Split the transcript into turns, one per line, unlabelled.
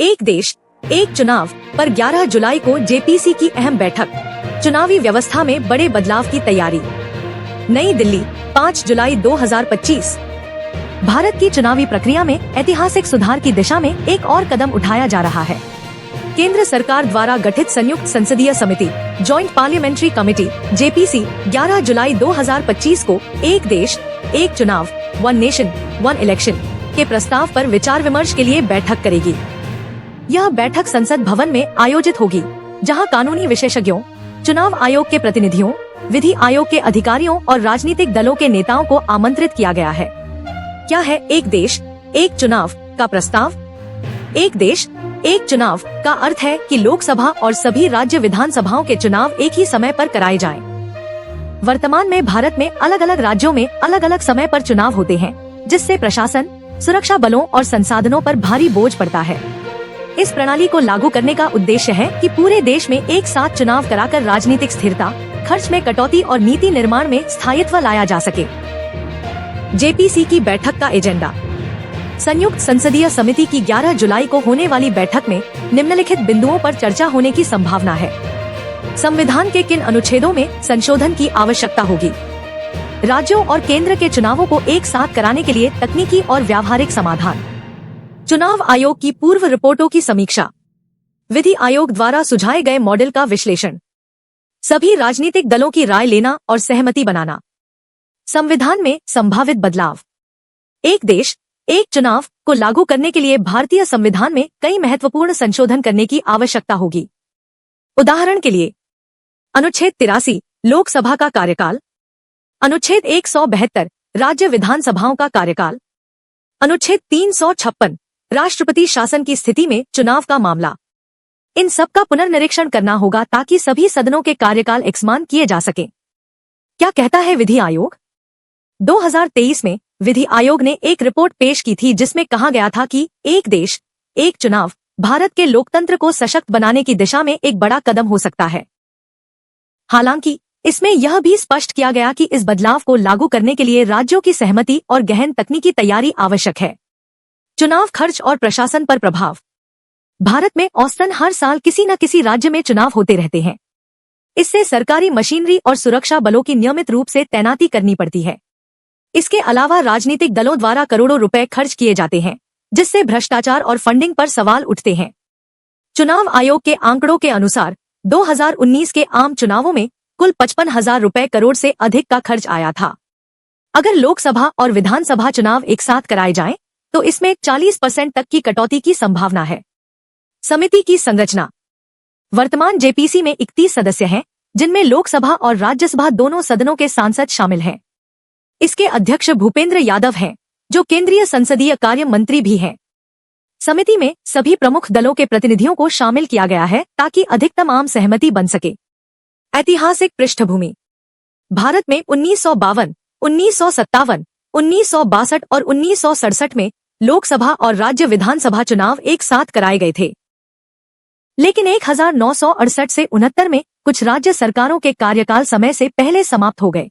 एक देश एक चुनाव पर 11 जुलाई को जेपीसी की अहम बैठक। चुनावी व्यवस्था में बड़े बदलाव की तैयारी। नई दिल्ली 5 जुलाई 2025। भारत की चुनावी प्रक्रिया में ऐतिहासिक सुधार की दिशा में एक और कदम उठाया जा रहा है। केंद्र सरकार द्वारा गठित संयुक्त संसदीय समिति जॉइंट पार्लियामेंट्री कमेटी जेपीसी 11 जुलाई 2025 को एक देश एक चुनाव वन नेशन वन इलेक्शन के प्रस्ताव पर विचार विमर्श के लिए बैठक करेगी। यह बैठक संसद भवन में आयोजित होगी, जहां कानूनी विशेषज्ञों, चुनाव आयोग के प्रतिनिधियों, विधि आयोग के अधिकारियों और राजनीतिक दलों के नेताओं को आमंत्रित किया गया है। क्या है एक देश एक चुनाव का प्रस्ताव? एक देश एक चुनाव का अर्थ है कि लोकसभा और सभी राज्य विधानसभाओं के चुनाव एक ही समय पर कराए जाएं। वर्तमान में भारत में अलग अलग राज्यों में अलग अलग समय पर चुनाव होते हैं, जिससे प्रशासन, सुरक्षा बलों और संसाधनों पर भारी बोझ पड़ता है। इस प्रणाली को लागू करने का उद्देश्य है कि पूरे देश में एक साथ चुनाव कराकर राजनीतिक स्थिरता, खर्च में कटौती और नीति निर्माण में स्थायित्व लाया जा सके। जेपीसी की बैठक का एजेंडा। संयुक्त संसदीय समिति की 11 जुलाई को होने वाली बैठक में निम्नलिखित बिंदुओं पर चर्चा होने की संभावना है। संविधान के किन अनुच्छेदों में संशोधन की आवश्यकता होगी? राज्यों और केंद्र के चुनावों को एक साथ कराने के लिए तकनीकी और व्यावहारिक समाधान। चुनाव आयोग की पूर्व रिपोर्टों की समीक्षा। विधि आयोग द्वारा सुझाए गए मॉडल का विश्लेषण। सभी राजनीतिक दलों की राय लेना और सहमति बनाना। संविधान में संभावित बदलाव। एक देश एक चुनाव को लागू करने के लिए भारतीय संविधान में कई महत्वपूर्ण संशोधन करने की आवश्यकता होगी। उदाहरण के लिए अनुच्छेद 83 लोकसभा का कार्यकाल, अनुच्छेद 172 राज्य विधानसभाओं का कार्यकाल, अनुच्छेद 356 राष्ट्रपति शासन की स्थिति में चुनाव का मामला। इन सब का पुनर्निरीक्षण करना होगा ताकि सभी सदनों के कार्यकाल एकसमान किए जा सकें। क्या कहता है विधि आयोग? 2023 में विधि आयोग ने एक रिपोर्ट पेश की थी, जिसमें कहा गया था कि एक देश एक चुनाव भारत के लोकतंत्र को सशक्त बनाने की दिशा में एक बड़ा कदम हो सकता है। हालांकि इसमें यह भी स्पष्ट किया गया कि इस बदलाव को लागू करने के लिए राज्यों की सहमति और गहन तकनीकी तैयारी आवश्यक है। चुनाव खर्च और प्रशासन पर प्रभाव। भारत में औसतन हर साल किसी न किसी राज्य में चुनाव होते रहते हैं। इससे सरकारी मशीनरी और सुरक्षा बलों की नियमित रूप से तैनाती करनी पड़ती है। इसके अलावा राजनीतिक दलों द्वारा करोड़ों रुपए खर्च किए जाते हैं, जिससे भ्रष्टाचार और फंडिंग पर सवाल उठते हैं। चुनाव आयोग के आंकड़ों के अनुसार 2019 के आम चुनावों में कुल 55,000 रुपए करोड़ से अधिक का खर्च आया था। अगर लोकसभा और विधानसभा चुनाव एक साथ कराए जाएं, तो इसमें 40% तक की कटौती की संभावना है। समिति की संरचना। वर्तमान जेपीसी में 31 सदस्य हैं, जिनमें लोकसभा और राज्यसभा दोनों सदनों के सांसद शामिल हैं। इसके अध्यक्ष भूपेंद्र यादव हैं, जो केंद्रीय संसदीय कार्य मंत्री भी हैं। समिति में सभी प्रमुख दलों के प्रतिनिधियों को शामिल किया गया है ताकि अधिकतम आम सहमति बन सके। ऐतिहासिक पृष्ठभूमि। भारत में 1952, 1957, 1962 और 1967 में लोकसभा और राज्य विधानसभा चुनाव एक साथ कराए गए थे। लेकिन 1968 से 69 में कुछ राज्य सरकारों के कार्यकाल समय से पहले समाप्त हो गए।